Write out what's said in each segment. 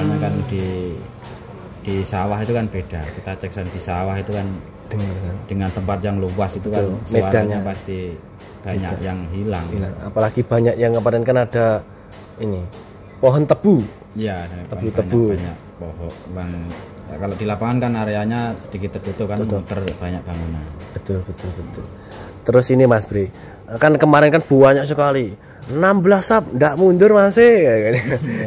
soalnya kan di sawah itu kan beda. Kita cek sound di sawah itu kan dengan tempat yang luas itu kan suaranya pasti banyak yang hilang. Apalagi banyak yang kemarin kan ada ini pohon tebu. Iya, tebu. Banyak pohon. Ya, kalau di lapangan kan areanya sedikit tertutup kan, muter banyak bangunan. Betul. Terus ini Mas Bre, kan kemarin kan banyak sekali 16 sap, ndak mundur masih ya.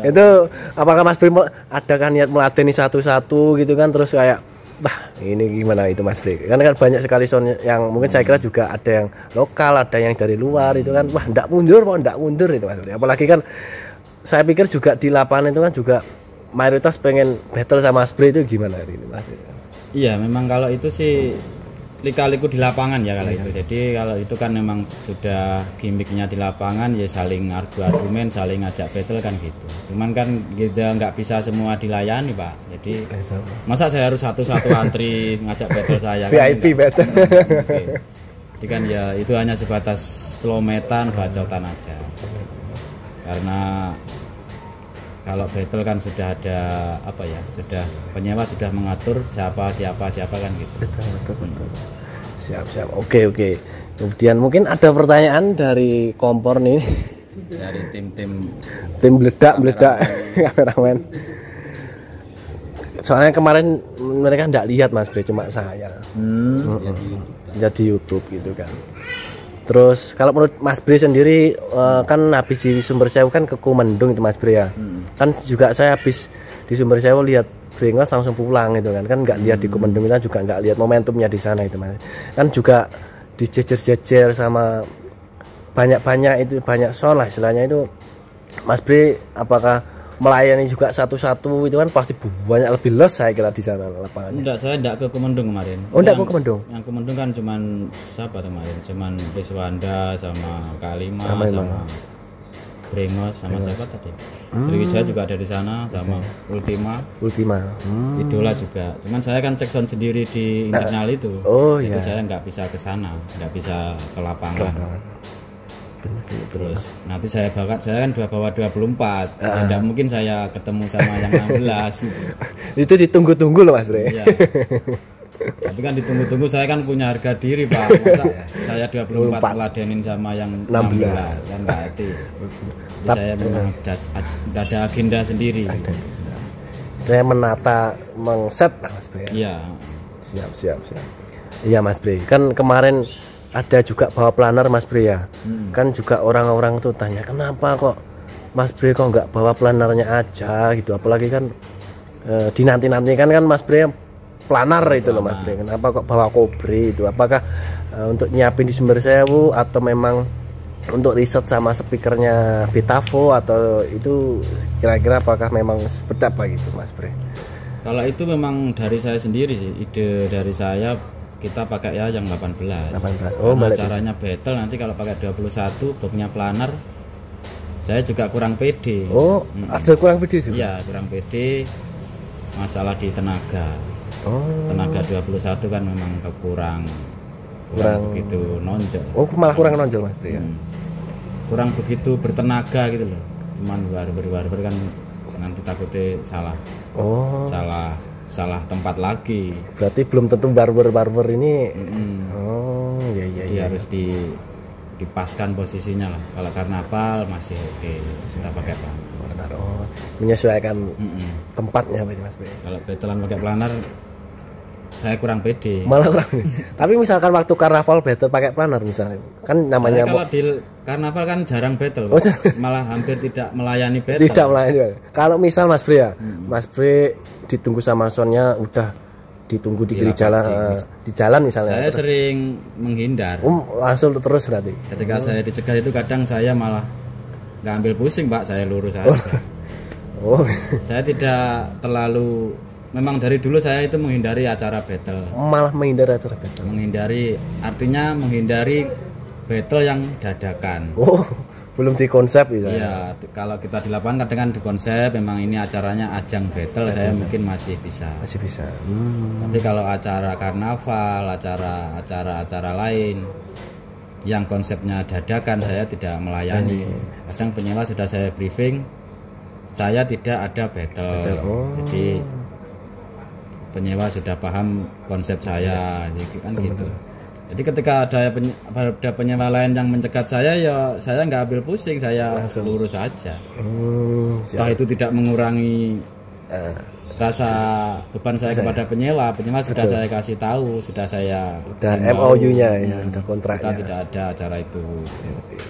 Itu apakah Mas Bre ada kan niat melatih satu-satu gitu kan, terus kayak ini gimana itu Mas Bre? Karena kan banyak sekali sound yang mungkin saya kira juga ada yang lokal, ada yang dari luar itu kan, ndak mundur itu Mas Bre. Apalagi kan saya pikir juga di lapangan itu kan juga mayoritas pengen battle sama Mas Bre, itu gimana hari ini Mas? Iya, memang kalau itu sih lika-liku di lapangan ya kalau itu. Jadi kalau itu kan memang sudah gimmicknya di lapangan ya, saling adu argumen, saling ngajak battle kan gitu. Cuman kan kita nggak bisa semua dilayani Pak. Jadi masa saya harus satu-satu antri ngajak battle saya VIP kan, battle. Jadi kan ya itu hanya sebatas celometan, bacotan aja. Karena kalau battle kan sudah ada apa ya, sudah penyewa sudah mengatur siapa kan gitu. Betul. Siap. Oke. Kemudian mungkin ada pertanyaan dari kompor nih. Dari tim meledak kameramen. Soalnya kemarin mereka enggak lihat Mas Bre, cuma saya. Jadi YouTube gitu kan. Terus kalau menurut Mas Bre sendiri kan habis di Sumber Sewu kan ke Kumendung itu Mas Bre ya. Kan juga saya habis di Sumber Sewu lihat Brengos langsung pulang gitu kan. Kan nggak lihat di Kumendung, kita juga nggak lihat momentumnya di sana itu Mas. Kan juga dijejer-jejer sama banyak itu, banyak sound lah istilahnya itu. Mas Bre apakah melayani juga satu-satu itu kan pasti banyak lebih los saya kira di sana lapangannya. Saya enggak ke Kumendung kemarin. Enggak ke Kumendung. Yang Kumendung kan cuman siapa kemarin? Cuman Riswanda sama Kalima sama Brengos sama siapa tadi? Sriwijaya juga ada di sana sama Ultima. Idola juga. Cuman saya kan cek sound sendiri di internal itu. Jadi saya nggak bisa ke sana, nggak bisa ke lapangan. Terus nanti saya kan sudah bawa 24. Tidak mungkin saya ketemu sama yang 16 gitu. Itu ditunggu-tunggu loh Mas Bre. Iya. Tapi kan ditunggu-tunggu, saya kan punya harga diri Pak. Masa saya 24 ladenin sama yang 16 kan nggak etis. Saya memang ada agenda sendiri. Saya menata mengset Mas Bre. Iya. Siap. Iya Mas Bre. Kan kemarin ada juga bawa planner Mas Bre ya. Kan juga orang-orang tuh tanya kenapa kok Mas Bre kok nggak bawa planernya aja gitu. Apalagi kan dinanti-nantikan kan Mas Bre planer itu loh Mas Bre. Kenapa kok bawa Kobre itu? Apakah untuk nyiapin di Sumber Sewu atau memang untuk riset sama speakernya Betavo, atau itu kira-kira apakah memang seperti apa gitu Mas Bre? Kalau itu memang dari saya sendiri sih, ide dari saya. Kita pakai ya yang 18. Caranya battle nanti kalau pakai 21 boxnya planer, saya juga kurang pede. Ada kurang pede sih? Iya, kurang pede. Masalah di tenaga. Tenaga 21 kan memang kurang begitu nonjol. Malah kurang nonjol Mas ya. Kurang begitu bertenaga gitu loh. Cuman barber kan nanti takutnya salah. Salah tempat lagi. Berarti belum tentu barber ini. Iya. Harus dipaskan posisinya lah. Kalau karnaval masih oke, kita pakai planer. Menyesuaikan tempatnya Mas Bre. Kalau battlean pakai planer, saya kurang pede. Malah kurang. Tapi misalkan waktu karnaval battle pakai planer misalnya, kan namanya kalau di karnaval kan jarang battle. Malah hampir tidak melayani battle. Tidak melayani. Kalau misal Mas Bre ya, Mas Bre ditunggu sama soundnya udah ditunggu di kiri jalan, di jalan misalnya. Saya sering menghindar. Langsung terus berarti. Ketika saya dicegat itu kadang saya malah nggak ambil pusing Pak, saya lurus aja. Saya tidak terlalu. Memang dari dulu saya itu menghindari acara battle. Malah menghindari acara battle. Menghindari battle yang dadakan. Belum dikonsep gitu. Iya, kalau kita di lapangan kadang di konsep memang ini acaranya ajang battle, saya mungkin masih bisa. Tapi kalau acara karnaval, acara lain yang konsepnya dadakan, saya tidak melayani. Kadang penyewa sudah saya briefing, saya tidak ada battle. Jadi penyewa sudah paham konsep saya, jadi kan gitu. Jadi ketika ada penyewa lain yang mencegat saya, ya saya nggak ambil pusing, saya lurus saja. Toh itu tidak mengurangi rasa beban saya kepada penyewa. Penyewa sudah saya kasih tahu, sudah saya MOU-nya ya, udah kontraknya. Kita tidak ada acara itu.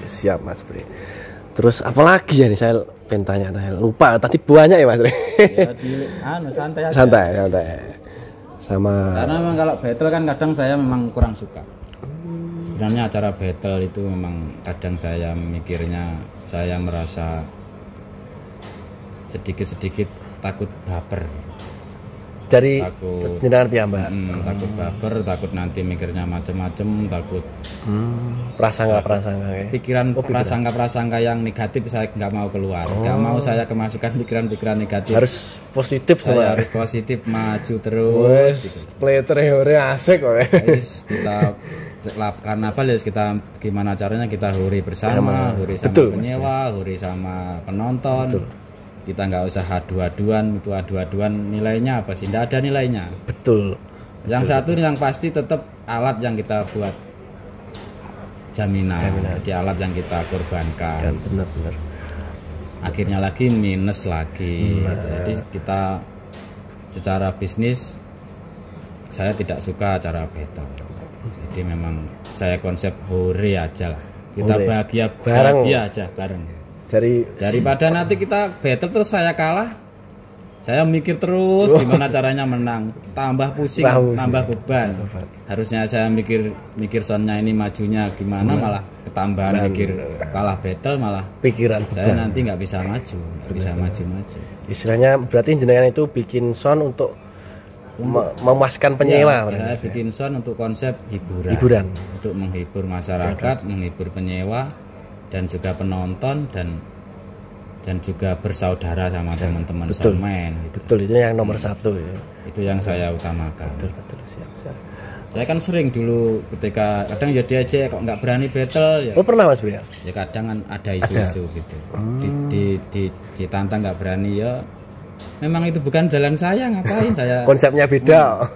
Siap Mas Bre. Terus apalagi ya nih, saya pengen tanya, lupa tadi banyak ya Mas Bre. Ya santai aja. Santai. Sama. Karena memang kalau battle kan kadang saya memang kurang suka. Sebenarnya acara battle itu memang kadang saya mikirnya, saya merasa sedikit takut baper. Dari takut jenengan piyambak. Takut baper, takut nanti mikirnya macem-macem, takut prasangka pikiran prasangka yang negatif saya nggak mau keluar, nggak mau saya kemasukan pikiran negatif. Harus positif, saya harus positif, maju terus gitu. Play teori asik kok. Kita karena apa ya, kita gimana caranya kita huri bersama, huri sama penyewa, huri sama penonton. Betul. Kita nggak usah adu-aduan, itu adu-aduan nilainya apa sih? Nggak ada nilainya. Betul. Yang satu yang pasti tetap alat yang kita buat jaminan. Jadi alat yang kita korbankan. Benar. Akhirnya lagi minus lagi. Jadi kita secara bisnis saya tidak suka acara battle. Jadi memang saya konsep hore aja lah. Kita bahagia aja bareng. Daripada nanti kita battle terus saya kalah, saya mikir terus gimana caranya menang, tambah pusing, tambah beban. Harusnya saya mikir soundnya ini majunya gimana, malah ketambahan mikir kalah battle, malah pikiran saya nanti nggak bisa maju. Istilahnya berarti jenengan itu bikin sound untuk memuaskan penyewa. Saya bikin sound untuk konsep hiburan, untuk menghibur masyarakat, menghibur penyewa, dan juga penonton, dan juga bersaudara sama teman-teman soundman. Betul, itu yang nomor satu ya. Itu yang saya utamakan. Betul, siap. Saya kan sering dulu ketika kadang ya diajak kok nggak berani battle ya. Oh pernah Mas Bria? Ya kadang kan ada isu-isu gitu. Ditantang nggak berani ya. Memang itu bukan jalan saya, ngapain saya. Konsepnya beda.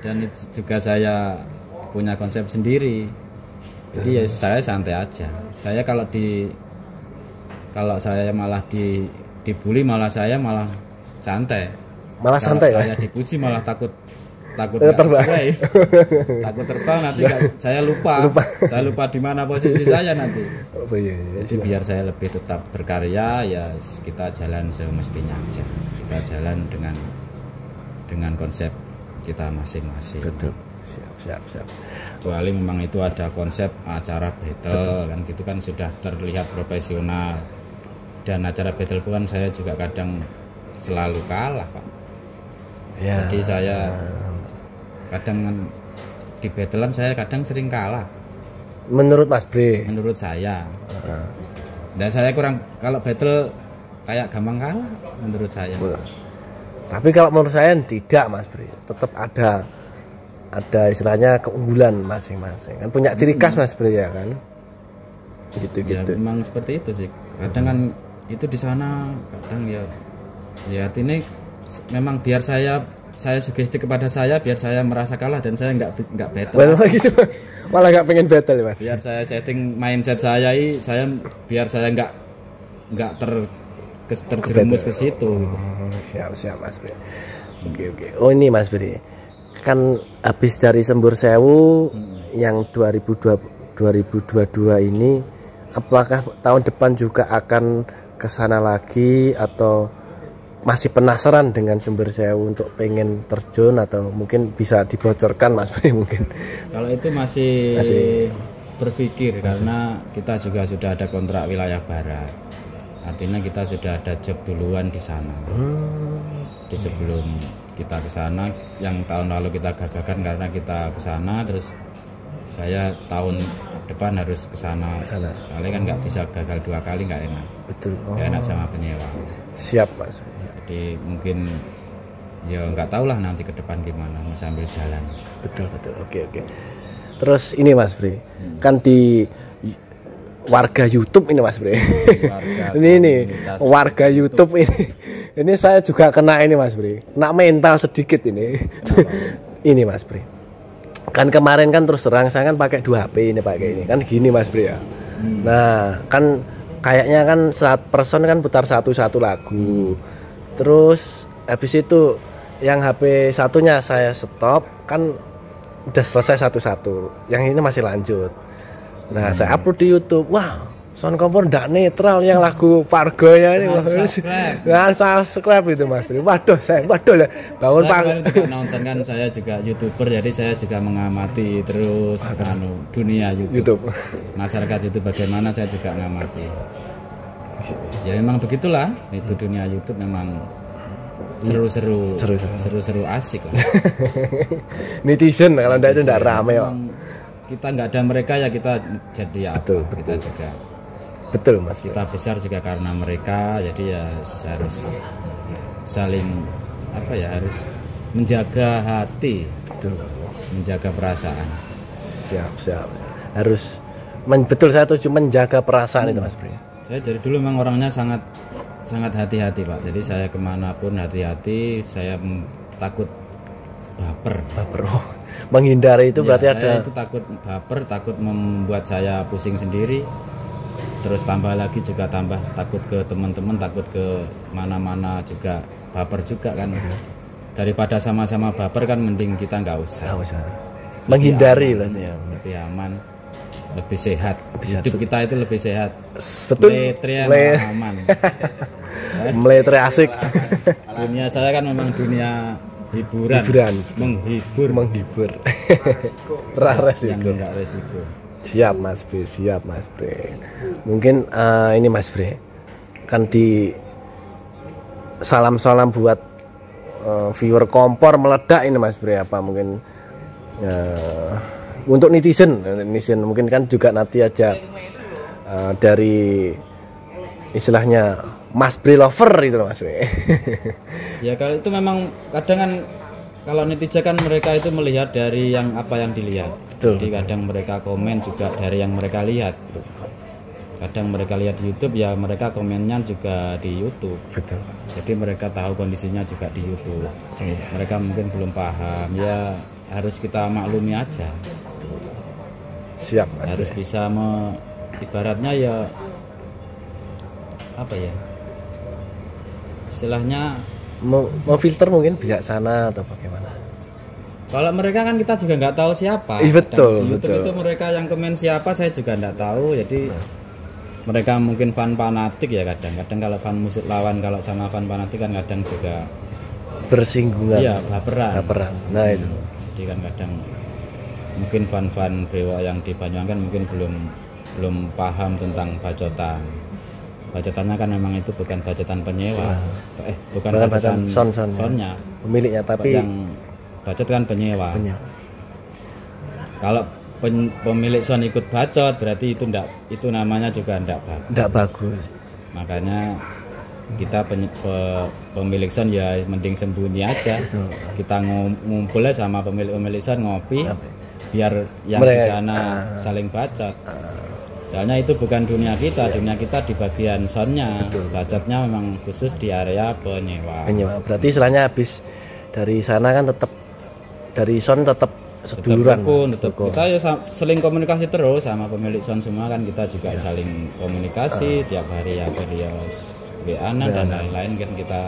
Dan itu juga saya punya konsep sendiri. Jadi ya saya santai aja. Saya kalau saya malah dibully, malah saya malah santai. Malah santai. Saya dipuji malah takut terbang. Takut terbang nanti saya lupa. Saya lupa di mana posisi saya nanti. Jadi biar saya lebih tetap berkarya, ya kita jalan semestinya aja. Kita jalan dengan konsep kita masing-masing. Betul. Siap. Kecuali memang itu ada konsep acara battle kan gitu kan sudah terlihat profesional, dan acara battle pun saya juga kadang selalu kalah Pak. Ya. Jadi saya kadang di battlean saya kadang sering kalah. Menurut Mas Bre? Menurut saya. Dan saya kurang, kalau battle kayak gampang kalah menurut saya. Tapi kalau menurut saya tidak Mas Bre, tetap ada istilahnya keunggulan masing-masing kan, punya ciri khas Mas Bre ya kan, gitu. Memang seperti itu sih. Kadang kan itu di sana kadang ya ini memang biar saya sugesti kepada saya, biar saya merasa kalah dan saya nggak battle. Gitu. Malah nggak pengen battle Mas. Biar saya setting mindset saya biar saya nggak terjerumus ke situ. Gitu. Siap Mas Bre. Oke. Oh ini Mas Bre, kan habis dari Sembur Sewu yang 2022 ini, apakah tahun depan juga akan ke sana lagi atau masih penasaran dengan Sembur Sewu untuk pengen terjun, atau mungkin bisa dibocorkan Mas Bre mungkin? Kalau itu masih berpikir, karena kita juga sudah ada kontrak wilayah barat. Artinya kita sudah ada job duluan di sana. Di sebelum kita ke sana, yang tahun lalu kita gagalkan karena kita ke sana, terus saya tahun depan harus ke sana. Kali kan nggak bisa gagal 2 kali, nggak enak. Betul. Nggak enak sama penyewa. Siap Mas. Jadi mungkin ya nggak tahu lah nanti ke depan gimana, sambil jalan. Betul. Oke. Terus ini Mas Bre, kan di warga YouTube ini Mas Bre. Ini warga YouTube ini saya juga kena ini Mas Bre. Kena mental sedikit ini. Ini Mas Bre. Kan kemarin kan terus terang saya kan pakai 2 HP ini pakai ini kan gini Mas Bre ya. Nah, kan kayaknya kan per son kan putar satu lagu. Terus habis itu yang HP satunya saya stop kan udah selesai satu. Yang ini masih lanjut. Nah, saya upload di YouTube. Wah, sound kompor ndak netral yang lagu Pargoya ini. Nggak subscribe itu Mas Bri. Waduh lah. Bangun saya juga nonton kan, saya juga YouTuber, jadi saya juga mengamati terus dunia YouTube. Masyarakat YouTube bagaimana saya juga mengamati. Ya memang begitulah, itu dunia YouTube memang seru-seru asik lah. Netizen kalau itu ndak rame kok. Kita nggak ada mereka ya kita jadi apa? Betul. Kita juga betul Mas. Kita besar juga karena mereka, jadi ya harus saling harus menjaga hati, betul. Menjaga perasaan. Siap. Harus betul, saya tuju menjaga perasaan itu Mas Bri. Saya dari dulu memang orangnya sangat hati-hati Pak. Jadi saya kemanapun hati-hati, saya takut baper. Menghindari itu berarti ada itu takut baper, takut membuat saya pusing sendiri. Terus tambah lagi juga takut ke teman-teman, takut ke mana-mana juga baper juga kan. Daripada sama-sama baper kan mending kita nggak usah. Menghindari lah ya. Lebih aman, lebih sehat. Hidup kita itu lebih sehat. Betul. Aman. Meletre asik. Dunia saya kan memang dunia hiburan. Menghibur. Resiko. Yang enggak resiko. Siap Mas Bre. Mungkin ini Mas Bre. Kan di salam buat viewer kompor meledak ini Mas Bre, apa mungkin untuk netizen mungkin kan juga nanti aja dari istilahnya Mas Bre lover itu Mas Bre. Ya kalau itu memang kadang kan kalau netizen kan mereka itu melihat dari apa yang dilihat. Betul. Jadi kadang mereka komen juga dari yang mereka lihat. Kadang mereka lihat di YouTube ya mereka komennya juga di YouTube. Betul. Jadi mereka tahu kondisinya juga di YouTube. Mereka mungkin belum paham, ya harus kita maklumi aja. Betul. Siap Mas. Harus bisa ibaratnya ya istilahnya mau filter mungkin bijaksana atau bagaimana. Kalau mereka kan kita juga nggak tahu siapa. Betul. Itu mereka yang komen siapa saya juga nggak tahu. Jadi mereka mungkin fan fanatik ya kadang kalau fan musik lawan kalau sama fan fanatik kan kadang juga bersinggungan. Iya, baperan. Nah itu. Jadi kan kadang mungkin fan Brewo yang di Banyuwangi kan mungkin belum paham tentang bacotan. Bacotannya kan memang itu bukan bacotan penyewa. Bukan bacotan sonnya. Pemiliknya tapi yang bacot kan penyewa. Kalau pemilik son ikut bacot berarti itu namanya juga enggak bagus. Makanya kita pemilik son ya mending sembunyi aja. Kita ngumpul sama pemilik son ngopi biar yang di sana saling bacot. Soalnya itu bukan dunia kita di bagian sonnya. Bacotnya memang khusus di area penyewa. Berarti istilahnya habis dari sana kan tetap dari son tetap seduluran. Tetap kita ya saling komunikasi terus sama pemilik son semua kan, kita juga saling komunikasi tiap hari ya beliau WA-an dan lain-lain kan kita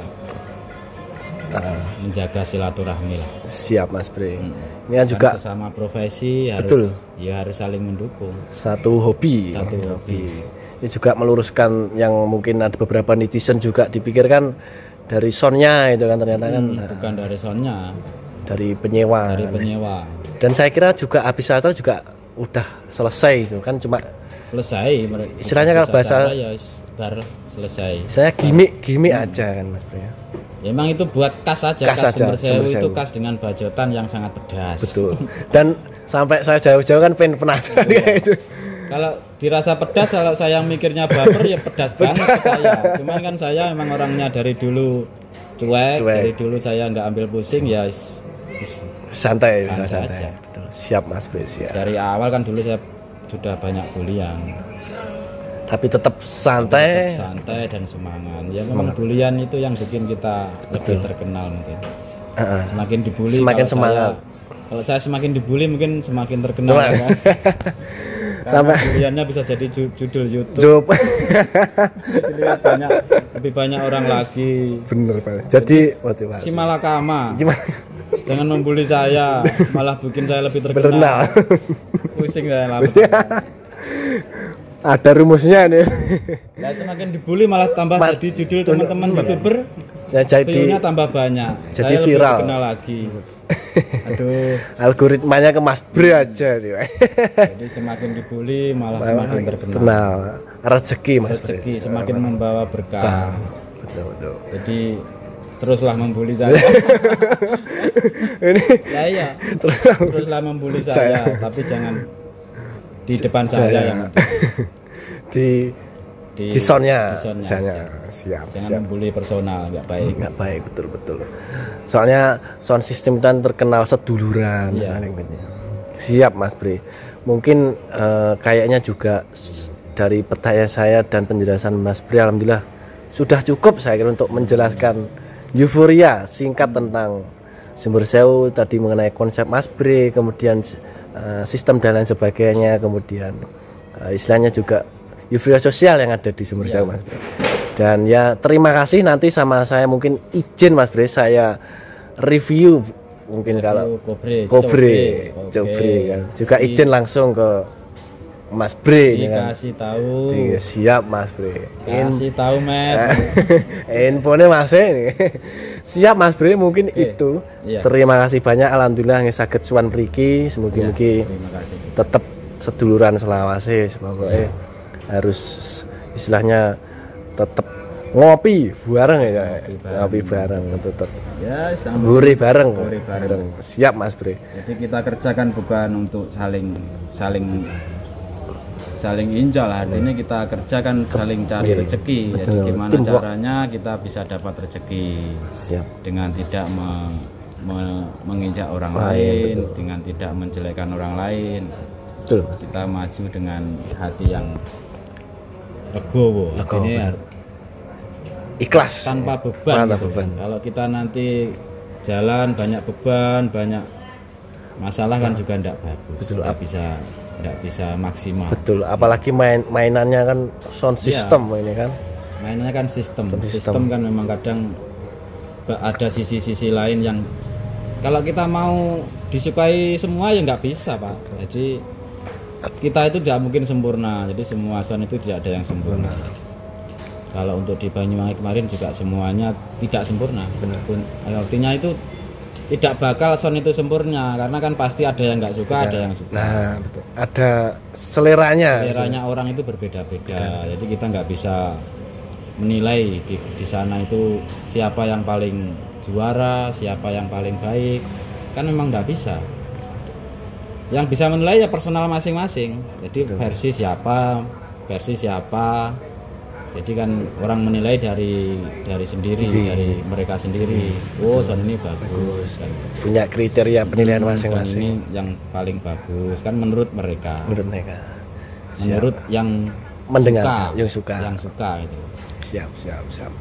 menjaga silaturahmi. Siap Mas Bre. Ini kan juga sama profesi harus harus saling mendukung. Satu hobi. Ini juga meluruskan yang mungkin ada beberapa netizen juga dipikirkan dari sonnya itu kan ternyata kan bukan dari sonnya, dari penyewa. Dan saya kira juga habis acara juga udah selesai itu kan, cuma selesai istilahnya kalau bahasa ya selesai. Saya gimmick aja kan Mas Bre. Ya, memang itu buat kas aja. Sumber Sewu itu kas dengan bajotan yang sangat pedas. Betul. Dan sampai saya jauh-jauh kan penasaran kayak itu. Kalau dirasa pedas, kalau saya mikirnya baper ya pedas banget ke saya. Cuman kan saya memang orangnya dari dulu cuek. Dari dulu saya nggak ambil pusing ya santai aja. Betul. Siap Mas Bre, siap. Dari awal kan dulu saya sudah banyak kuliah. tapi tetap santai, dan semangat. Ya memang bulian itu yang bikin kita lebih terkenal mungkin. Semakin dibully, semakin semangat. Kalau saya semakin dibully mungkin semakin terkenal kan. Sampai buliannya bisa jadi judul YouTube. Dilihat lebih banyak orang lagi. Bener Pak. Jadi motivasi. Si malakama. Jangan membuli saya, malah bikin saya lebih terkenal. Pusing saya lama. Ada rumusnya nih. Ya semakin dibully malah tambah jadi judul teman-teman YouTuber. Saya jadi tambah banyak. Jadi saya viral. Lebih terkenal lagi. Aduh. Algoritmanya ke Mas Bre aja nih. Jadi semakin dibully malah semakin terkenal. Rezeki Mas Bre. Rezeki semakin membawa berkah. Betul. Jadi teruslah membuli saya. Ini ya teruslah membuli saya, tapi jangan di depan saya yang di soundnya. Siap. Jangan membuli personal, nggak baik. Betul. Soalnya sound system kan terkenal seduluran. Siap Mas Bre. Mungkin kayaknya juga dari pertanyaan saya dan penjelasan Mas Bre, alhamdulillah sudah cukup saya kira untuk menjelaskan euforia singkat tentang Sumber Sewu tadi mengenai konsep Mas Bre, kemudian sistem dan lain sebagainya, kemudian istilahnya juga euforia sosial yang ada di Sumber Sewu Mas Bre. Dan ya terima kasih, nanti sama saya mungkin izin Mas Bre saya review mungkin kalau Cobre kan. Juga izin langsung ke Mas Bre dikasih tahu. Siap Mas Bre. Kasih tahu Met. Infonya Mas siap Mas Bre mungkin itu. Terima kasih banyak, alhamdulillah saged suwan mriki. Mugi-mugi tetap seduluran selawase, pokoknya harus istilahnya tetap ngopi bareng ya. Ngopi bareng tetap. Ya, gurih bareng. Siap Mas Bre. Jadi kita kerjakan bukan untuk saling injal, artinya kita kerjakan saling cari rezeki. Jadi gimana caranya kita bisa dapat rezeki dengan tidak menginjak orang lain, dengan tidak menjelekkan orang lain. Kita maju dengan hati yang legowo, artinya ikhlas tanpa beban. Kalau kita nanti jalan banyak beban, banyak masalah kan juga tidak bagus. Tidak bisa maksimal. Betul, apalagi mainannya kan sound system ini kan. Mainannya kan sistem kan memang kadang ada sisi-sisi lain yang kalau kita mau disukai semua ya nggak bisa Pak. Jadi kita itu tidak mungkin sempurna. Jadi semua sound itu tidak ada yang sempurna. Kalau untuk di Banyuwangi kemarin juga semuanya tidak sempurna. Artinya itu tidak bakal sound itu sempurna karena kan pasti ada yang nggak suka, ada yang suka. Nah, betul. Ada seleranya. Seleranya orang itu berbeda-beda. Jadi kita nggak bisa menilai di sana itu siapa yang paling juara, siapa yang paling baik. Kan memang nggak bisa. Yang bisa menilai ya personal masing-masing. Jadi versi siapa. Jadi kan orang menilai dari sendiri, dari mereka sendiri. Oh, sound ini bagus kan. Punya kriteria penilaian masing-masing. Ini yang paling bagus kan menurut mereka. Menurut yang mendengar, suka, yang suka gitu. Siap.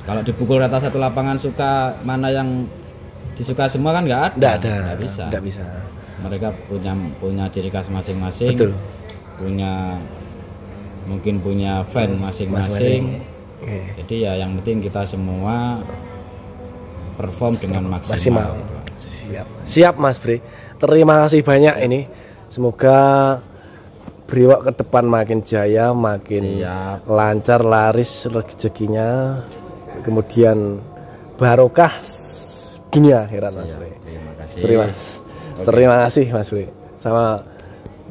Kalau dipukul rata satu lapangan suka, mana yang disuka semua kan nggak ada. Nggak bisa. Mereka punya ciri khas masing-masing. Betul. Mungkin punya fan masing-masing. Jadi ya yang penting kita semua perform dengan maksimal. Siap Mas Bre. Terima kasih banyak ini. Semoga Brewok ke depan makin jaya, makin lancar, laris rezekinya. Kemudian barokah dunia akhirat Mas Bre. Terima kasih Mas Bre. Sama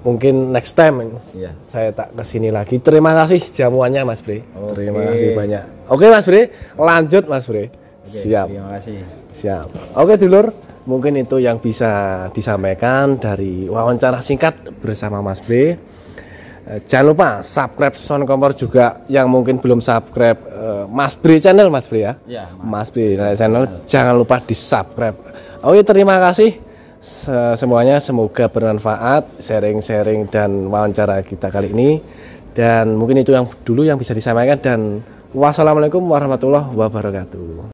mungkin next time saya tak kesini lagi. Terima kasih jamuannya Mas Bre. Terima kasih banyak. Oke Mas Bre, lanjut Mas Bre. Siap. Terima kasih. Siap. Oke dulur, mungkin itu yang bisa disampaikan dari wawancara singkat bersama Mas Bre. Jangan lupa subscribe Sound Kompor juga yang mungkin belum subscribe Mas Bre channel Mas Bre ya. Mas Bre channel jangan lupa di subscribe. Oke, terima kasih. Semuanya semoga bermanfaat sharing-sharing dan wawancara kita kali ini, Dan mungkin itu yang dulu yang bisa disampaikan, dan wassalamualaikum warahmatullahi wabarakatuh.